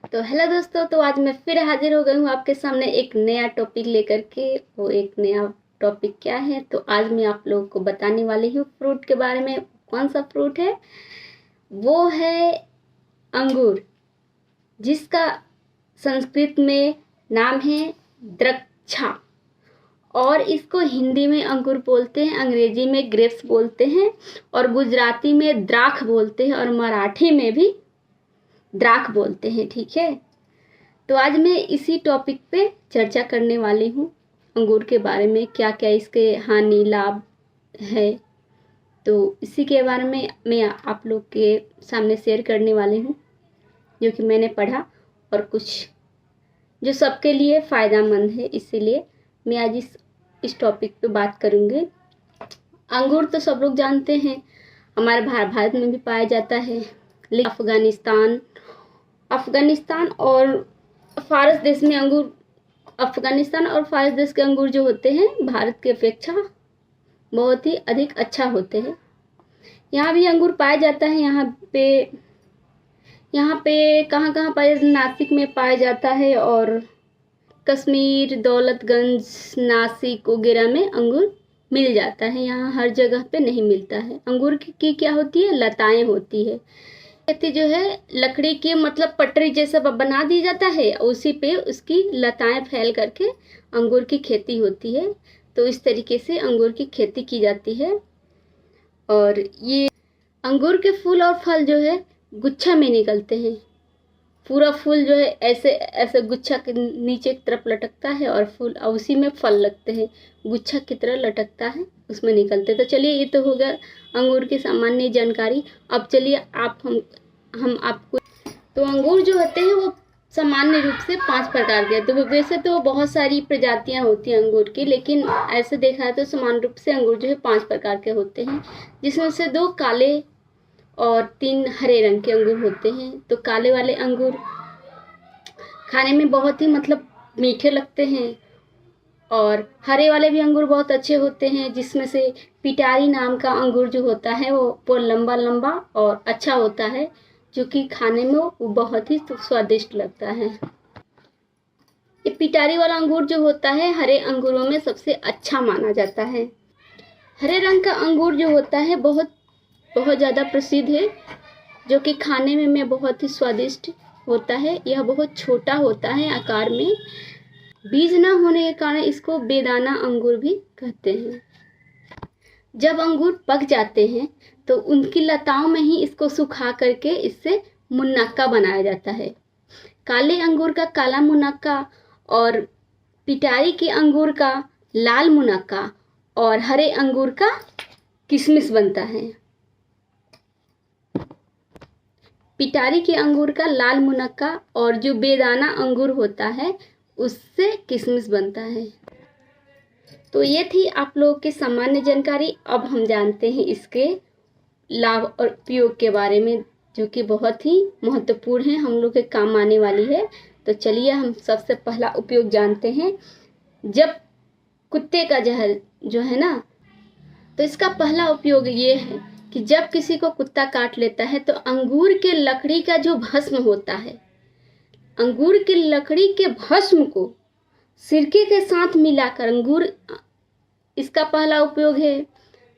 तो हेलो दोस्तों, तो आज मैं फिर हाजिर हो गई हूँ आपके सामने एक नया टॉपिक लेकर के। वो एक नया टॉपिक क्या है, तो आज मैं आप लोगों को बताने वाली हूँ फ्रूट के बारे में। कौन सा फ्रूट है? वो है अंगूर, जिसका संस्कृत में नाम है द्रक्षा। और इसको हिंदी में अंगूर बोलते हैं, अंग्रेजी में ग्रेप्स बोलते हैं, और गुजराती में द्राख बोलते हैं, और मराठी में भी द्राख बोलते हैं। ठीक है, तो आज मैं इसी टॉपिक पे चर्चा करने वाली हूँ, अंगूर के बारे में, क्या क्या इसके हानि लाभ है। तो इसी के बारे में मैं आप लोग के सामने शेयर करने वाली हूँ, जो कि मैंने पढ़ा और कुछ जो सबके लिए फ़ायदेमंद है। इसीलिए मैं आज इस टॉपिक पे बात करूँगी। अंगूर तो सब लोग जानते हैं, हमारे भारत में भी पाया जाता है, लेकिन अफ़गानिस्तान और फारस देश में अंगूर, अफ़गानिस्तान और फारस देश के अंगूर जो होते हैं भारत की अपेक्षा बहुत ही अधिक अच्छा होते हैं। यहाँ भी अंगूर पाया जाता है। यहाँ पे कहाँ कहाँ पाया? नासिक में पाया जाता है, और कश्मीर, दौलतगंज, नासिक वगैरह में अंगूर मिल जाता है। यहाँ हर जगह पे नहीं मिलता है। अंगूर की क्या होती है? लताएं होती है। खेती जो है लकड़ी के मतलब पटरी जैसा बना दिया जाता है, उसी पे उसकी लताएं फैल करके अंगूर की खेती होती है। तो इस तरीके से अंगूर की खेती की जाती है। और ये अंगूर के फूल और फल जो है गुच्छा में निकलते हैं। पूरा फूल जो है ऐसे ऐसे गुच्छा के नीचे की तरफ लटकता है, और फूल उसी में फल लगते हैं, गुच्छा की तरह लटकता है, उसमें निकलते। तो चलिए, ये तो हो गया अंगूर की सामान्य जानकारी। अब चलिए हम आपको, तो अंगूर जो होते हैं वो सामान्य रूप से 5 प्रकार के। तो वैसे तो बहुत सारी प्रजातियां होती हैं अंगूर की, लेकिन ऐसे देखा है तो सामान्य रूप से अंगूर जो है 5 प्रकार के होते हैं, जिसमें से 2 काले और 3 हरे रंग के अंगूर होते हैं। तो काले वाले अंगूर खाने में बहुत ही मतलब मीठे लगते हैं, और हरे वाले भी अंगूर बहुत अच्छे होते हैं, जिसमें से पिटारी नाम का अंगूर जो होता है वो लंबा लंबा और अच्छा होता है, जो कि खाने में वो बहुत ही स्वादिष्ट लगता है। ये पिटारी वाला अंगूर जो होता है हरे अंगूरों में सबसे अच्छा माना जाता है। हरे रंग का अंगूर जो होता है बहुत बहुत ज़्यादा प्रसिद्ध है, जो कि खाने में बहुत ही स्वादिष्ट होता है। यह बहुत छोटा होता है आकार में, बीज न होने के कारण इसको बेदाना अंगूर भी कहते हैं। जब अंगूर पक जाते हैं तो उनकी लताओं में ही इसको सुखा करके इससे मुनक्का बनाया जाता है। काले अंगूर का काला मुनक्का, और पिटारी के अंगूर का लाल मुनक्का, और हरे अंगूर का किशमिश बनता है। पिटारी के अंगूर का लाल मुनक्का और जो बेदाना अंगूर होता है उससे किशमिश बनता है। तो ये थी आप लोगों की सामान्य जानकारी। अब हम जानते हैं इसके लाभ और उपयोग के बारे में, जो कि बहुत ही महत्वपूर्ण है, हम लोग के काम आने वाली है। तो चलिए हम सबसे पहला उपयोग जानते हैं। जब कुत्ते का जहर जो है ना, तो इसका पहला उपयोग ये है कि जब किसी को कुत्ता काट लेता है तो अंगूर के लकड़ी का जो भस्म होता है, अंगूर की लकड़ी के भस्म को सिरके के साथ मिलाकर, इसका पहला उपयोग है।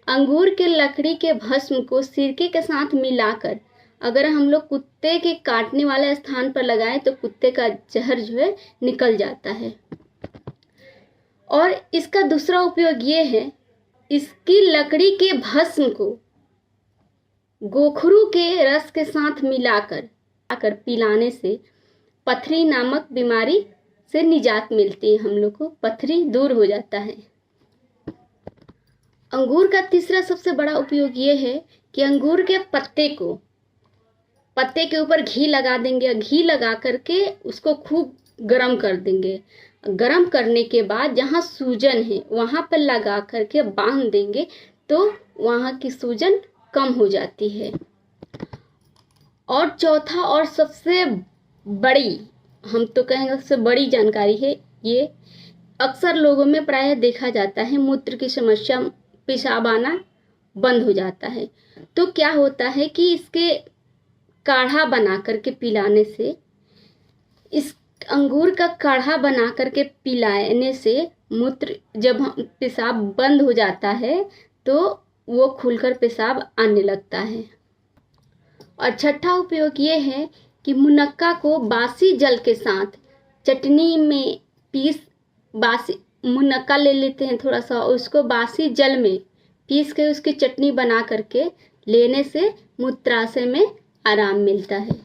अंगूर के लकड़ी के भस्म को सिरके के साथ मिलाकर अगर हम लोग कुत्ते के काटने वाले स्थान पर लगाएं तो कुत्ते का जहर जो है निकल जाता है। और इसका दूसरा उपयोग ये है, इसकी लकड़ी के भस्म को गोखरू के रस के साथ मिलाकर पिलाने से पथरी नामक बीमारी से निजात मिलती है। हम लोग को पथरी दूर हो जाता है। अंगूर का तीसरा सबसे बड़ा उपयोग ये है कि अंगूर के पत्ते के ऊपर घी लगा देंगे, घी लगा करके उसको खूब गर्म कर देंगे। गर्म करने के बाद जहाँ सूजन है वहाँ पर लगा करके बांध देंगे तो वहाँ की सूजन कम हो जाती है। और चौथा और सबसे बड़ी, हम तो कहेंगे सबसे बड़ी जानकारी है ये, अक्सर लोगों में प्रायः देखा जाता है मूत्र की समस्या, पेशाब आना बंद हो जाता है। तो क्या होता है कि इसके काढ़ा बना करके पिलाने से इस अंगूर का काढ़ा बना करके पिलाने से मूत्र जब पेशाब बंद हो जाता है तो वो खुलकर पेशाब आने लगता है। और छठा उपयोग ये है कि मुनक्का को बासी जल के साथ चटनी में बासी मुनक्का ले लेते हैं थोड़ा सा, उसको बासी जल में पीस के उसकी चटनी बना करके लेने से मूत्राशय में आराम मिलता है।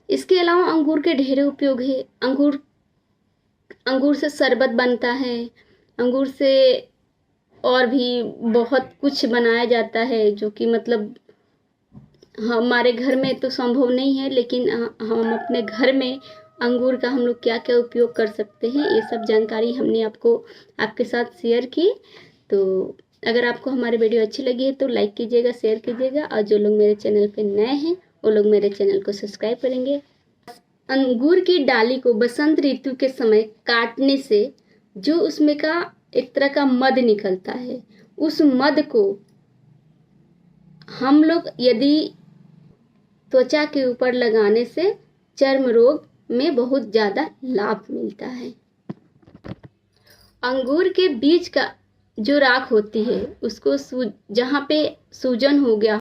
इसके अलावा अंगूर के ढेर उपयोग है। अंगूर से शरबत बनता है, अंगूर से और भी बहुत कुछ बनाया जाता है, जो कि मतलब हमारे घर में तो संभव नहीं है, लेकिन हम अपने घर में अंगूर का हम लोग क्या क्या उपयोग कर सकते हैं, ये सब जानकारी हमने आपके साथ शेयर की। तो अगर आपको हमारी वीडियो अच्छी लगी है तो लाइक कीजिएगा, शेयर कीजिएगा, और जो लोग मेरे चैनल पे नए हैं वो लोग मेरे चैनल को सब्सक्राइब करेंगे। अंगूर की डाली को बसंत ऋतु के समय काटने से जो उसमें का एक तरह का मध निकलता है, उस मध को हम लोग यदि त्वचा के ऊपर लगाने से चर्म रोग में बहुत ज़्यादा लाभ मिलता है। अंगूर के बीज का जो राख होती है उसको जहाँ पे सूजन हो गया